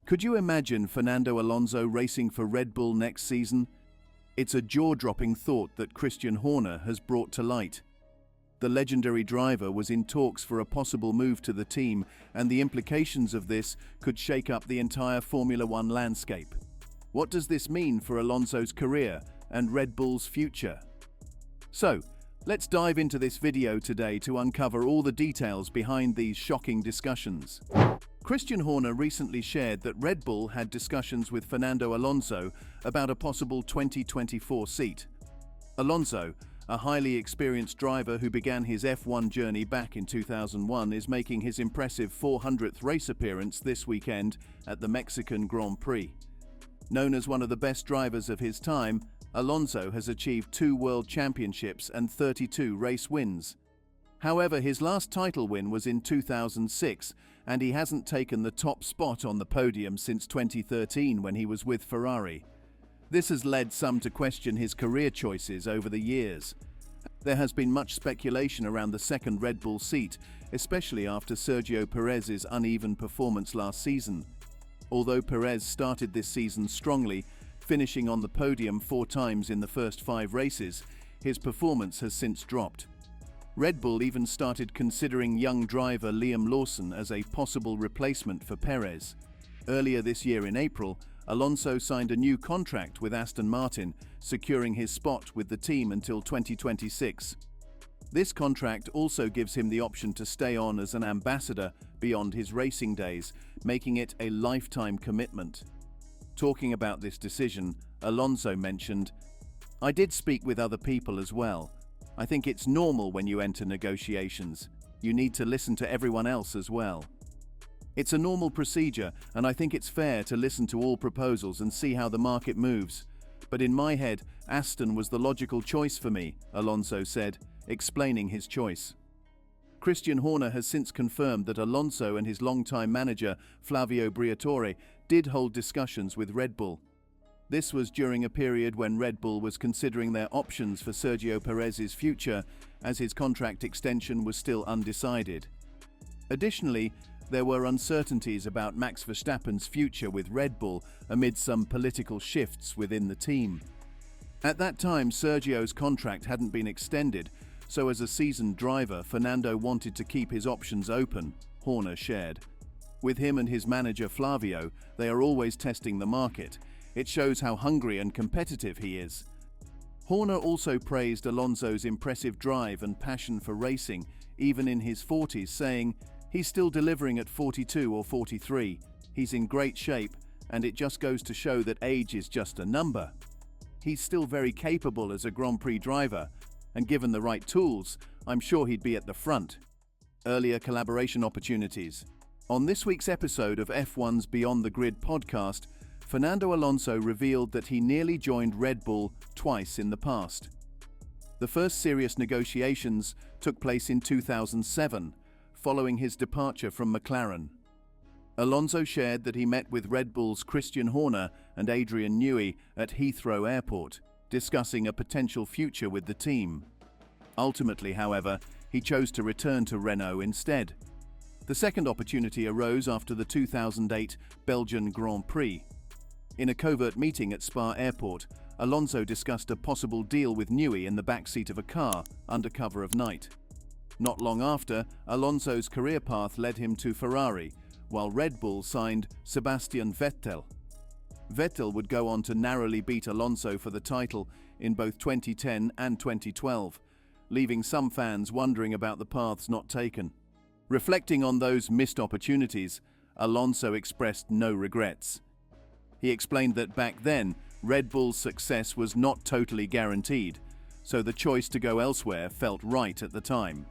Could you imagine Fernando Alonso racing for Red Bull next season? It's a jaw-dropping thought that Christian Horner has brought to light. The legendary driver was in talks for a possible move to the team, and the implications of this could shake up the entire Formula One landscape. What does this mean for Alonso's career and Red Bull's future? So, let's dive into this video today to uncover all the details behind these shocking discussions. Christian Horner recently shared that Red Bull had discussions with Fernando Alonso about a possible 2024 seat. Alonso, a highly experienced driver who began his F1 journey back in 2001, is making his impressive 400th race appearance this weekend at the Mexican Grand Prix. Known as one of the best drivers of his time, Alonso has achieved 2 world championships and 32 race wins. However, his last title win was in 2006, and he hasn't taken the top spot on the podium since 2013 when he was with Ferrari. This has led some to question his career choices over the years. There has been much speculation around the second Red Bull seat, especially after Sergio Perez's uneven performance last season. Although Perez started this season strongly, finishing on the podium 4 times in the first 5 races, his performance has since dropped. Red Bull even started considering young driver Liam Lawson as a possible replacement for Perez. Earlier this year in April, Alonso signed a new contract with Aston Martin, securing his spot with the team until 2026. This contract also gives him the option to stay on as an ambassador beyond his racing days, making it a lifetime commitment. Talking about this decision, Alonso mentioned, "I did speak with other people as well. I think it's normal when you enter negotiations. You need to listen to everyone else as well. It's a normal procedure, and I think it's fair to listen to all proposals and see how the market moves. But in my head, Aston was the logical choice for me," Alonso said, explaining his choice. Christian Horner has since confirmed that Alonso and his longtime manager, Flavio Briatore, did hold discussions with Red Bull. This was during a period when Red Bull was considering their options for Sergio Perez's future, as his contract extension was still undecided. Additionally, there were uncertainties about Max Verstappen's future with Red Bull amid some political shifts within the team. At that time, Sergio's contract hadn't been extended, so as a seasoned driver, Fernando wanted to keep his options open, Horner shared. With him and his manager Flavio, they are always testing the market. It shows how hungry and competitive he is. Horner also praised Alonso's impressive drive and passion for racing, even in his 40s, saying, "He's still delivering at 42 or 43. He's in great shape, and it just goes to show that age is just a number. He's still very capable as a Grand Prix driver, and given the right tools, I'm sure he'd be at the front." Earlier collaboration opportunities. On this week's episode of F1's Beyond the Grid podcast, Fernando Alonso revealed that he nearly joined Red Bull twice in the past. The first serious negotiations took place in 2007, following his departure from McLaren. Alonso shared that he met with Red Bull's Christian Horner and Adrian Newey at Heathrow Airport, discussing a potential future with the team. Ultimately, however, he chose to return to Renault instead. The second opportunity arose after the 2008 Belgian Grand Prix. In a covert meeting at Spa Airport, Alonso discussed a possible deal with Newey in the backseat of a car under cover of night. Not long after, Alonso's career path led him to Ferrari, while Red Bull signed Sebastian Vettel. Vettel would go on to narrowly beat Alonso for the title in both 2010 and 2012, leaving some fans wondering about the paths not taken. Reflecting on those missed opportunities, Alonso expressed no regrets. He explained that back then, Red Bull's success was not totally guaranteed, so the choice to go elsewhere felt right at the time.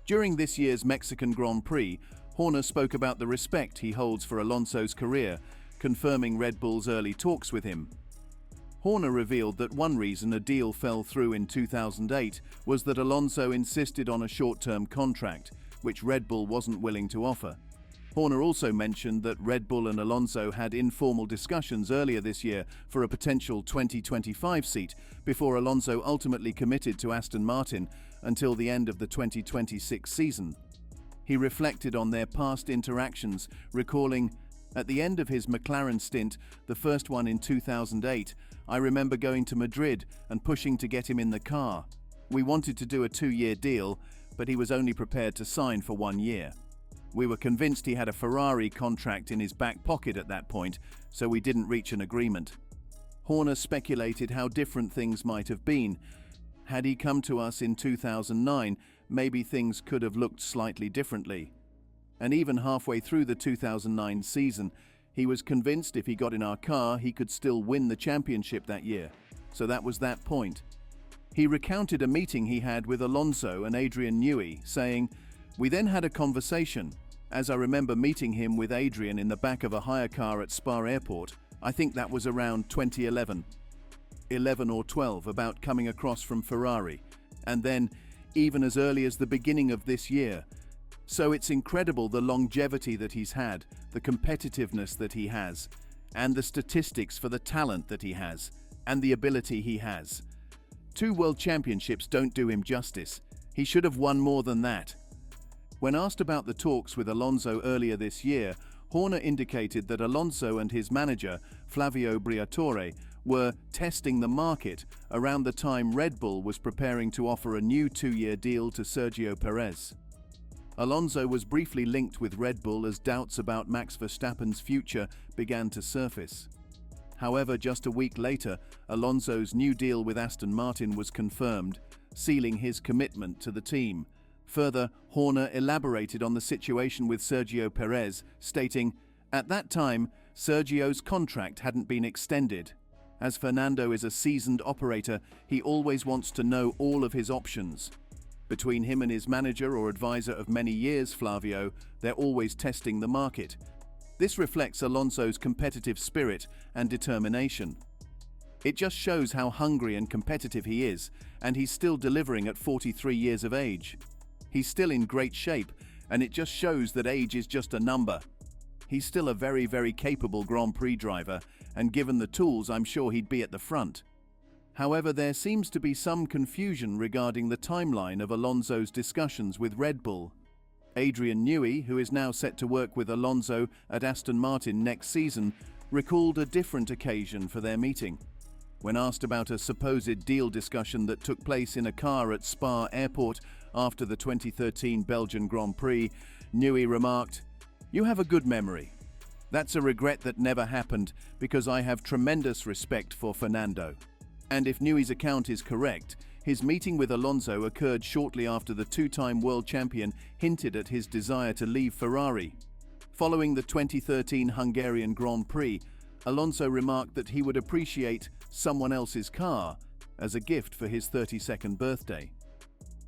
During this year's Mexican Grand Prix, Horner spoke about the respect he holds for Alonso's career, confirming Red Bull's early talks with him. Horner revealed that one reason a deal fell through in 2008 was that Alonso insisted on a short-term contract, which Red Bull wasn't willing to offer. Horner also mentioned that Red Bull and Alonso had informal discussions earlier this year for a potential 2025 seat before Alonso ultimately committed to Aston Martin until the end of the 2026 season. He reflected on their past interactions, recalling, At the end of his McLaren stint, the first one in 2008, I remember going to Madrid and pushing to get him in the car. We wanted to do a 2-year deal, but he was only prepared to sign for 1 year. We were convinced he had a Ferrari contract in his back pocket at that point, so we didn't reach an agreement. Horner speculated how different things might have been. Had he come to us in 2009, maybe things could have looked slightly differently. And even halfway through the 2009 season, he was convinced if he got in our car, he could still win the championship that year. So that was that point. He recounted a meeting he had with Alonso and Adrian Newey, saying, "We then had a conversation. As I remember meeting him with Adrian in the back of a hire car at Spa Airport, I think that was around 2011. 11 or 12, about coming across from Ferrari. And then, even as early as the beginning of this year. So it's incredible the longevity that he's had, the competitiveness that he has, and the statistics for the talent that he has, and the ability he has. 2 world championships don't do him justice. He should have won more than that." When asked about the talks with Alonso earlier this year, Horner indicated that Alonso and his manager, Flavio Briatore, were testing the market around the time Red Bull was preparing to offer a new 2-year deal to Sergio Perez. Alonso was briefly linked with Red Bull as doubts about Max Verstappen's future began to surface. However, just a week later, Alonso's new deal with Aston Martin was confirmed, sealing his commitment to the team. Further, Horner elaborated on the situation with Sergio Perez, stating, "At that time, Sergio's contract hadn't been extended. As Fernando is a seasoned operator, he always wants to know all of his options. Between him and his manager or advisor of many years, Flavio, they're always testing the market. This reflects Alonso's competitive spirit and determination. It just shows how hungry and competitive he is, and he's still delivering at 43 years of age. He's still in great shape, and it just shows that age is just a number. He's still a very, very capable Grand Prix driver, and given the tools, I'm sure he'd be at the front." However, there seems to be some confusion regarding the timeline of Alonso's discussions with Red Bull. Adrian Newey, who is now set to work with Alonso at Aston Martin next season, recalled a different occasion for their meeting. When asked about a supposed deal discussion that took place in a car at Spa Airport after the 2013 Belgian Grand Prix, Newey remarked, "You have a good memory. That's a regret that never happened because I have tremendous respect for Fernando." And if Newey's account is correct, his meeting with Alonso occurred shortly after the 2-time world champion hinted at his desire to leave Ferrari. Following the 2013 Hungarian Grand Prix, Alonso remarked that he would appreciate someone else's car as a gift for his 32nd birthday.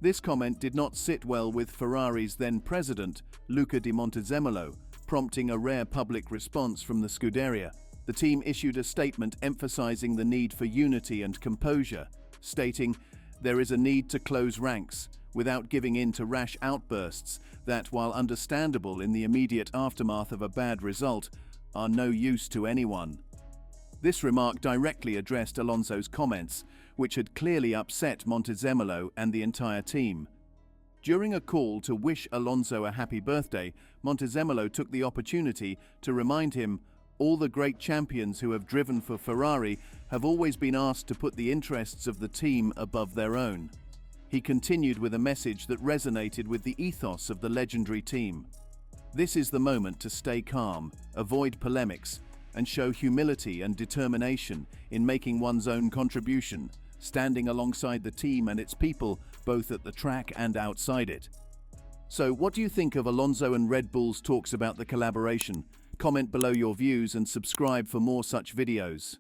This comment did not sit well with Ferrari's then president, Luca di Montezemolo, prompting a rare public response from the Scuderia. The team issued a statement emphasizing the need for unity and composure, stating, "There is a need to close ranks, without giving in to rash outbursts that, while understandable in the immediate aftermath of a bad result, are no use to anyone." This remark directly addressed Alonso's comments, which had clearly upset Montezemolo and the entire team. During a call to wish Alonso a happy birthday, Montezemolo took the opportunity to remind him, "All the great champions who have driven for Ferrari have always been asked to put the interests of the team above their own." He continued with a message that resonated with the ethos of the legendary team. "This is the moment to stay calm, avoid polemics, and show humility and determination in making one's own contribution, standing alongside the team and its people, both at the track and outside it." So, what do you think of Alonso and Red Bull's talks about the collaboration? Comment below your views and subscribe for more such videos.